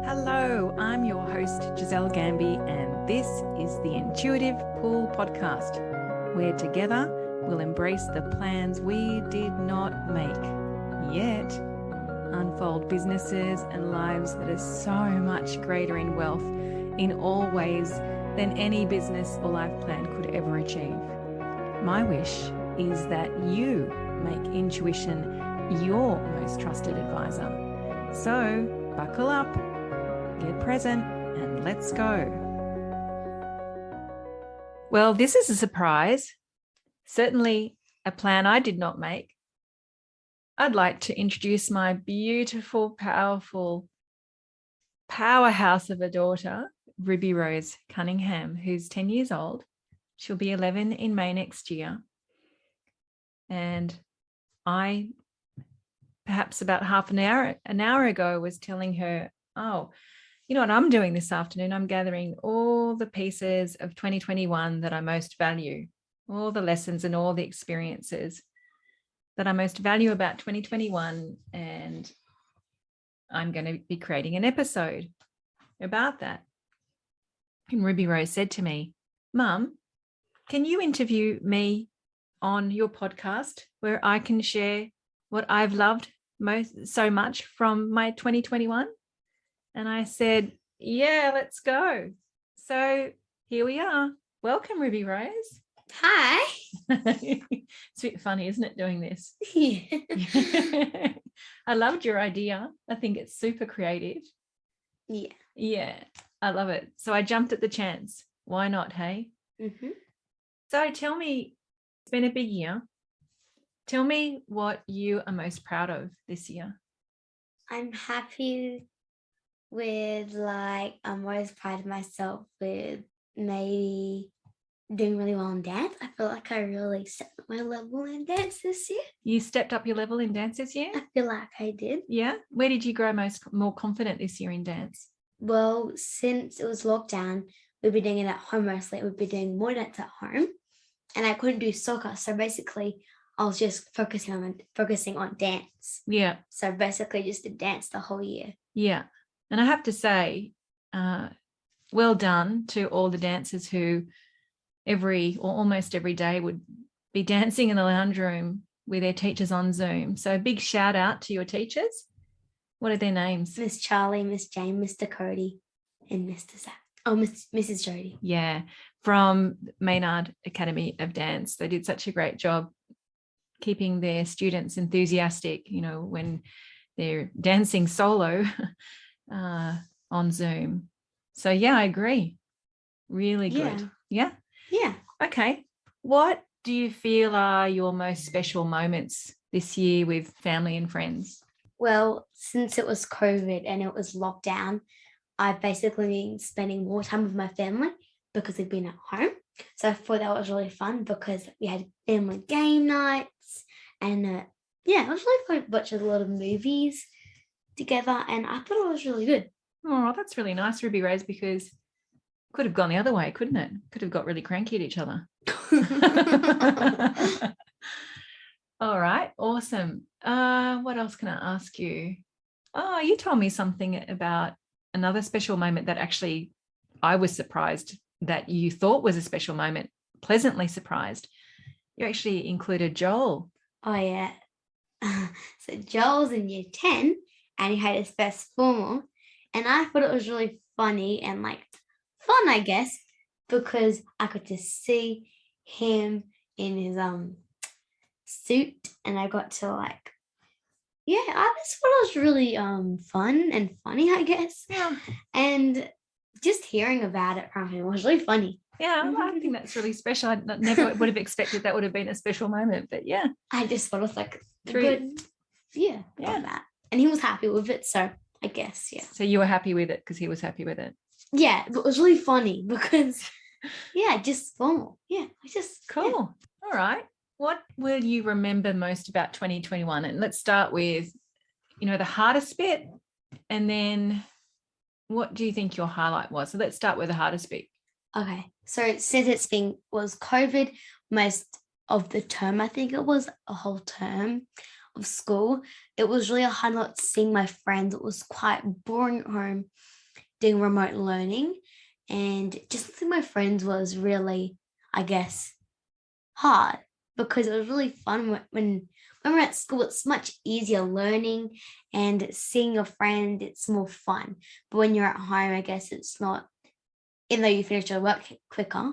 Hello, I'm your host, Giselle Gamby, and this is the Intuitive Pool Podcast, where together we'll embrace the plans we did not make yet, unfold businesses and lives that are so much greater in wealth in all ways than any business or life plan could ever achieve. My wish is that you make intuition your most trusted advisor. So buckle up, get present, and let's go. Well, this is a surprise, certainly a plan I did not make. I'd like to introduce my beautiful, powerful powerhouse of a daughter, Ruby Rose Cunningham, who's 10 years old. She'll be 11 in May next year. And I, perhaps about half an hour ago, was telling her, oh, you know what I'm doing this afternoon? I'm gathering all the pieces of 2021 that I most value, all the lessons and all the experiences that I most value about 2021. And I'm going to be creating an episode about that. And Ruby Rose said to me, Mum, can you interview me on your podcast where I can share what I've loved so much from my 2021? And I said, yeah, let's go. So here we are. Welcome, Ruby Rose. Hi. It's a bit funny, isn't it, doing this? Yeah. I loved your idea. I think it's super creative. Yeah. Yeah, I love it. So I jumped at the chance. Why not, hey? Mm-hmm. So tell me, it's been a big year. Tell me what you are most proud of this year. I'm happy with, I'm always proud of myself with maybe doing really well in dance. I feel like I really stepped up my level in dance this year. You stepped up your level in dance this year? I feel like I did. Yeah. Where did you grow more confident this year in dance? Well, since it was lockdown, we've been doing it at home mostly. We've been doing more dance at home, and I couldn't do soccer. So basically, I was just focusing on dance. Yeah. So basically, just did dance the whole year. Yeah. And I have to say, well done to all the dancers who almost every day would be dancing in the lounge room with their teachers on Zoom. So a big shout out to your teachers. What are their names? Miss Charlie, Miss Jane, Mr. Cody, and Mr. Zach. Oh, Mrs. Jody. Yeah, from Maynard Academy of Dance. They did such a great job keeping their students enthusiastic, when they're dancing solo on Zoom. So yeah, I agree. Really good. Yeah. Yeah. Okay. What do you feel are your most special moments this year with family and friends? Well, since it was COVID and it was lockdown, I've basically been spending more time with my family because we've been at home. So I thought that was really fun because we had family game nights and it was really fun to watch a lot of movies together, and I thought it was really good. Oh, that's really nice, Ruby Rose, because could have gone the other way, couldn't it? Could have got really cranky at each other. All right, awesome. What else can I ask you? Oh, you told me something about another special moment that actually I was surprised that you thought was a special moment, pleasantly surprised. You actually included Joel. Oh, yeah. So Joel's in year 10 and he had his first formal, and I thought it was really funny and fun, I guess, because I got to see him in his suit, and I got to I just thought it was really fun and funny, I guess. Yeah. And just hearing about it from him was really funny. Yeah, I think that's really special. I never would have expected that would have been a special moment, but yeah. I just thought it was good. Yeah. That. And he was happy with it, so I guess, yeah. So you were happy with it because he was happy with it? Yeah, it was really funny because, just formal. Yeah, it's just cool. Yeah. All right. What will you remember most about 2021? And let's start with, the hardest bit, and then what do you think your highlight was? So let's start with the hardest bit. Okay. So since was COVID, most of the term, I think it was a whole term of school, it was really hard not seeing my friends. It was quite boring at home doing remote learning. And just seeing my friends was really, I guess, hard because it was really fun when we're at school. It's much easier learning and seeing your friend. It's more fun. But when you're at home, I guess it's not. Even though you finish your work quicker,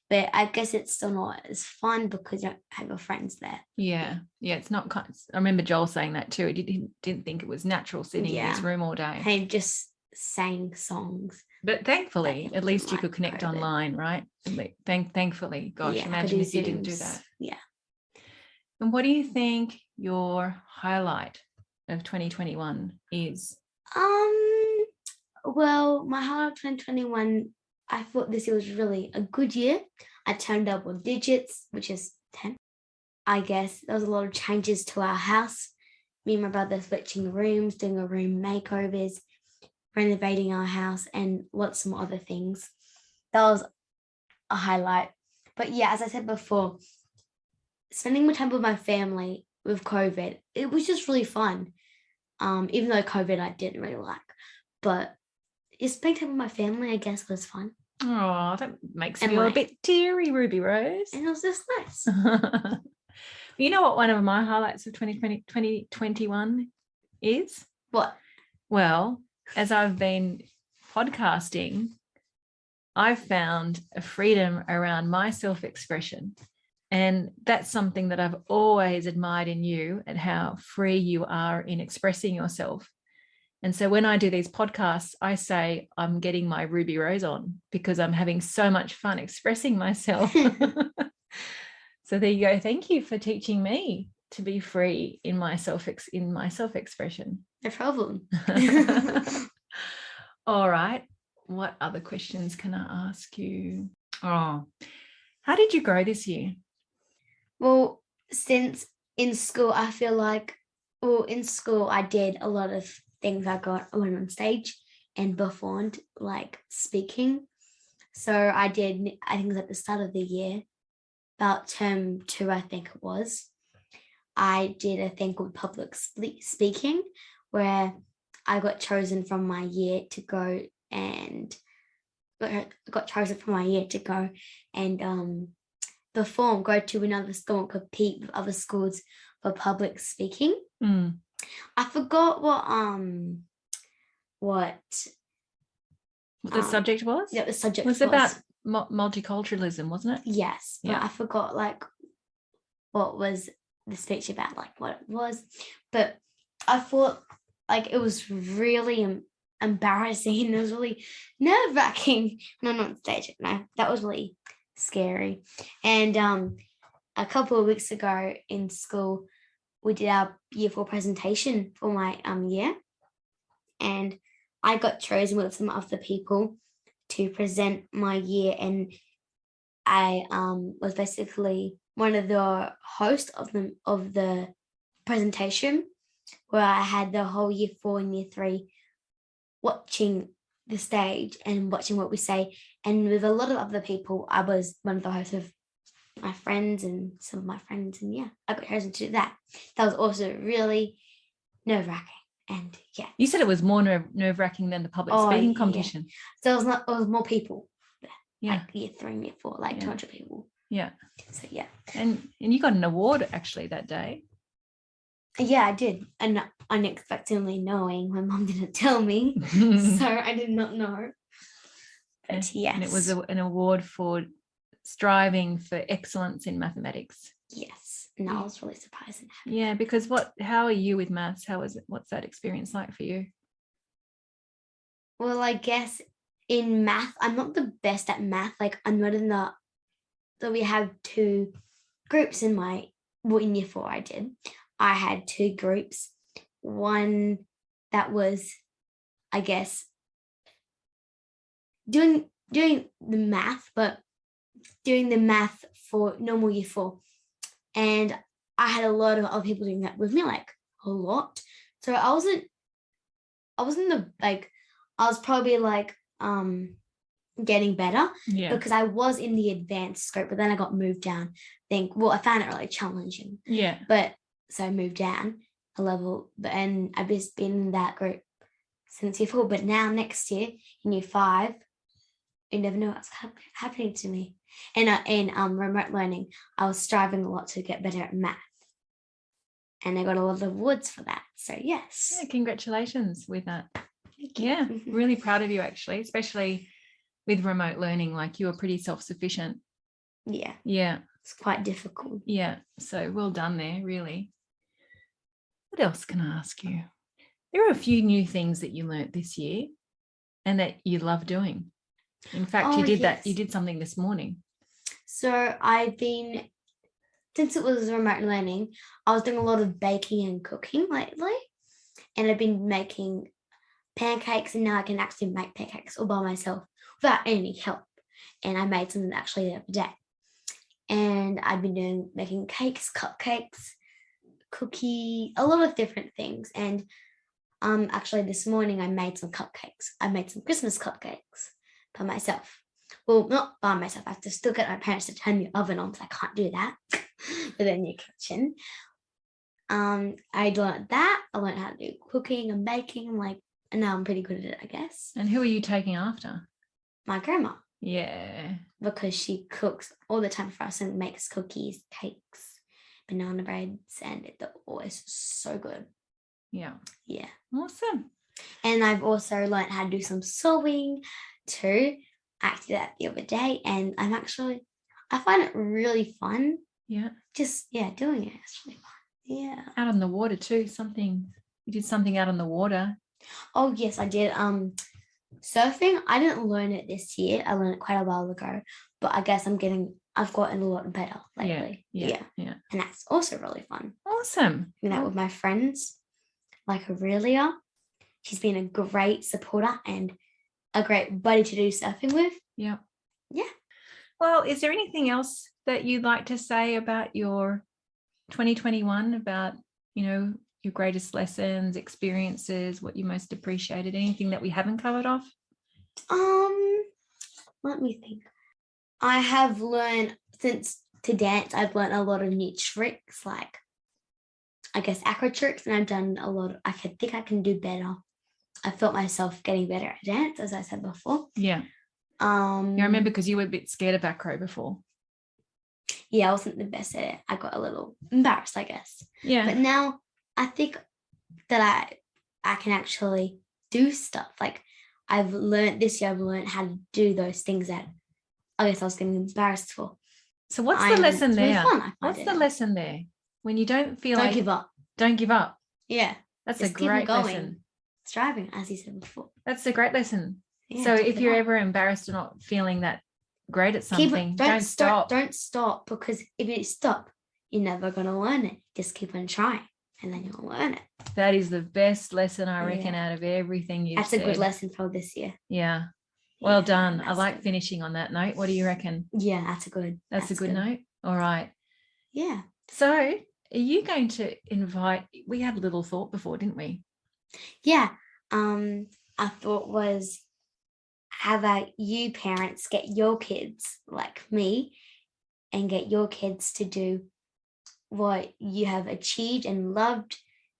but I guess it's still not as fun because you don't have your friends there. Yeah, it's not I remember Joel saying that too. He didn't think it was natural sitting in his room all day. And just sang songs. But thankfully, at least you could connect online, right? Thankfully, gosh, imagine if you didn't do that. Yeah. And what do you think your highlight of 2021 is? Well, my highlight of 2021, I thought this year was really a good year. I turned double digits, which is 10. I guess there was a lot of changes to our house. Me and my brother switching rooms, doing a room makeovers, renovating our house, and lots more other things. That was a highlight. But yeah, as I said before, spending more time with my family with COVID, it was just really fun. Even though COVID I didn't really like, but spending time with my family, I guess, was fun. Oh, that makes me a bit teary, Ruby Rose. And it was just nice. You know what one of my highlights of 2021 is? What? Well, as I've been podcasting, I've found a freedom around my self-expression. And that's something that I've always admired in you, and how free you are in expressing yourself. And so when I do these podcasts, I say I'm getting my Ruby Rose on because I'm having so much fun expressing myself. So there you go. Thank you for teaching me to be free in my self-expression. No problem. All right. What other questions can I ask you? Oh, how did you grow this year? Well, since in school, I feel like, in school, I did a lot of things. I went on stage and performed, like speaking. So I think it was at the start of the year, about term 2, I think it was. I did a thing called public speaking, where I got chosen from my year to go and perform, go to another school and compete with other schools for public speaking. I forgot what the subject was. Yeah, the subject was about multiculturalism, wasn't it? Yes, but I forgot like what was the speech about, like what it was. But I thought like it was really embarrassing. It was really nerve-wracking when I'm on stage. No, that was really scary. And a couple of weeks ago in school, we did our year 4 presentation for my year, and I got chosen with some other people to present my year, and I was basically one of the hosts of the presentation, where I had the whole year 4 and year 3 watching the stage and watching what we say. And with a lot of other people, I was one of the hosts of my friends and some of my friends, and I got chosen to do that. That was also really nerve-wracking. And you said it was more nerve-wracking than the public speaking competition. So it was more people. Yeah, like year 3 and year 4, like 200 people. Yeah. So and you got an award actually that day. Yeah, I did, and unexpectedly, knowing my mom didn't tell me, so I did not know. But yes, and it was an award for striving for excellence in mathematics. Yes, and I was really surprised and happy. Yeah, because how are you with maths? How is it? What's that experience like for you? Well, I guess in math, I'm not the best at math. Like I'm not in the. So we have 2 groups in year 4. I had 2 groups. One that was, I guess, doing the math, but doing the math for normal year 4. And I had a lot of other people doing that with me, like a lot. So I wasn't I was probably like getting better because I was in the advanced scope, but then I got moved down. I found it really challenging. Yeah. But so I moved down a level, and I've just been in that group since year 4. But now next year in year 5, you never know what's happening to me. And in remote learning, I was striving a lot to get better at math, and I got a lot of awards for that. So yes. Yeah, congratulations with that. Thank you. Yeah, really proud of you actually, especially with remote learning. Like you were pretty self-sufficient. Yeah, Yeah, it's quite difficult. yeah. So well done there, really. What else can I ask you? There are a few new things that you learnt this year and that you love doing. In fact, Oh, you did that. yes. You did something this morning. So I've been, since it was remote learning, I was doing a lot of baking and cooking lately, and I've been making pancakes, and now I can actually make pancakes all by myself without any help. And I made some actually the other day. And I've been making cakes, cupcakes, cookie, a lot of different things. And actually this morning I made some cupcakes. I made some Christmas cupcakes by myself. Well, not by myself. I have to still get my parents to turn the oven on, so I can't do that within your kitchen. I learned that. I learned how to do cooking and baking, and now I'm pretty good at it, I guess. And who are you taking after? My grandma. Yeah. Because she cooks all the time for us and makes cookies, cakes, banana breads, and they're always so good. Yeah. Yeah. Awesome. And I've also learned how to do some sewing too. I did that the other day, and I find it really fun. Yeah. Just, doing it. It's really fun. Yeah. Out on the water too. You did something out on the water. Oh, yes, I did. Surfing, I didn't learn it this year. I learned it quite a while ago, but I guess I've gotten a lot better lately. Yeah. And that's also really fun. Awesome. Doing that with my friends, like Aurelia. She's been a great supporter and a great buddy to do surfing with. Yeah. Yeah. Well, is there anything else that you'd like to say about your 2021, about, your greatest lessons, experiences, what you most appreciated, anything that we haven't covered off? Let me think. I have learned, since to dance, I've learned a lot of new tricks, like I guess acro tricks, and I've done a lot. I think I can do better. I felt myself getting better at dance, as I said before. Yeah. I remember because you were a bit scared of acro before. Yeah, I wasn't the best at it. I got a little embarrassed, I guess. Yeah. But now I think that I can actually do stuff. Like I've learned how to do those things that I guess I was getting embarrassed for. So what's the lesson it's really there? fun, What's the lesson there? When you don't feel Don't like give up. Don't give up. Yeah. That's Just a great lesson. Striving, as you said before. That's a great lesson. Yeah, so if you're ever embarrassed or not feeling that great at something, don't stop. Don't stop, because if you stop, you're never going to learn it. Just keep on trying, and then you'll learn it. That is the best lesson, I reckon, out of everything you've said. That's a good lesson for this year. Yeah. Well done. I like finishing on that note. What do you reckon? Yeah, that's a good note. All right. Yeah. So are you going to invite, we had a little thought before, didn't we? Yeah. Our thought was, how about you parents get your kids like me and get your kids to do what you have achieved and loved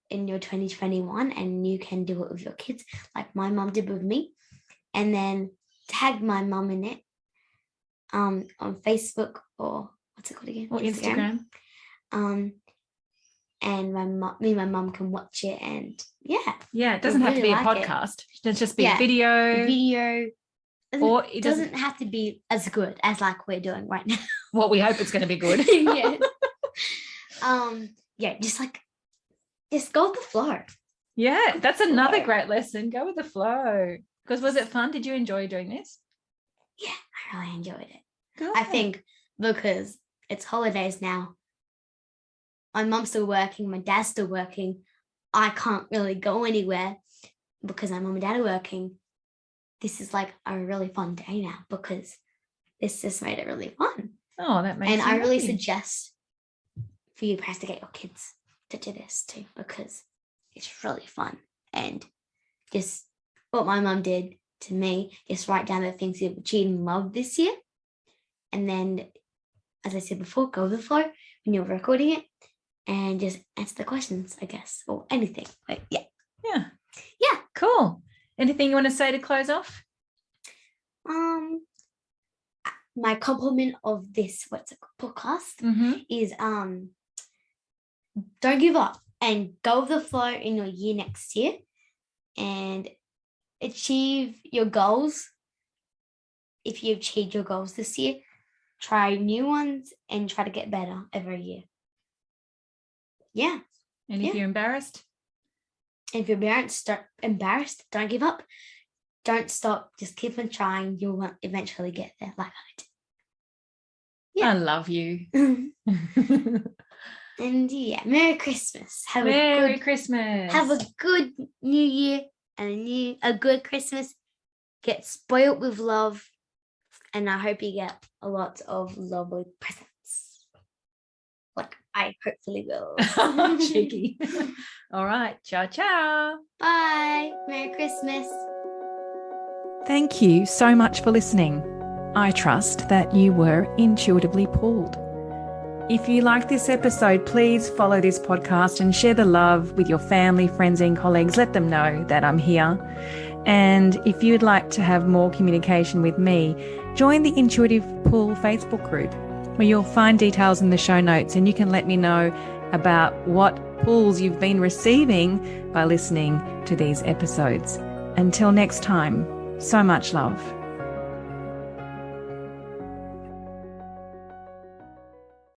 in your 2021, and you can do it with your kids like my mum did with me, and then tag my mum in it on Facebook, or what's it called again? Or Instagram. And my mum can watch it, and it doesn't have to be a podcast. It'll just be a video. Or it doesn't have to be as good as like we're doing right now. Well, we hope it's going to be good. Just go with the flow. Yeah, that's another great lesson. Go with the flow. Because was it fun? Did you enjoy doing this? Yeah, I really enjoyed it. Good. I think because it's holidays now. My mum's still working, my dad's still working. I can't really go anywhere because my mum and dad are working. This is like a really fun day now because this just made it really fun. Oh, that makes sense. And I really suggest for you parents to get your kids to do this too, because it's really fun. And just what my mum did to me, just write down the things you've achieved and loved this year. And then, as I said before, go with the flow when you're recording it. and just answer the questions, I guess, or anything. But yeah. Yeah. Cool. Anything you want to say to close off? My compliment of this podcast is don't give up and go with the flow in your year next year and achieve your goals. If you achieved your goals this year, try new ones and try to get better every year. Yeah. And if you're embarrassed? And if you're embarrassed, don't give up. Don't stop. Just keep on trying. You'll eventually get there like I did. Yeah. I love you. And yeah, Merry Christmas. Merry Christmas. Have a good New Year and a good Christmas. Get spoiled with love. And I hope you get a lot of lovely presents. Like I hopefully will. Cheeky. All right. Ciao, ciao. Bye. Merry Christmas. Thank you so much for listening. I trust that you were intuitively pulled. If you like this episode, please follow this podcast and share the love with your family, friends, and colleagues. Let them know that I'm here. And if you'd like to have more communication with me, join the Intuitive Pull Facebook group, where you'll find details in the show notes and you can let me know about what pulls you've been receiving by listening to these episodes. Until next time, so much love.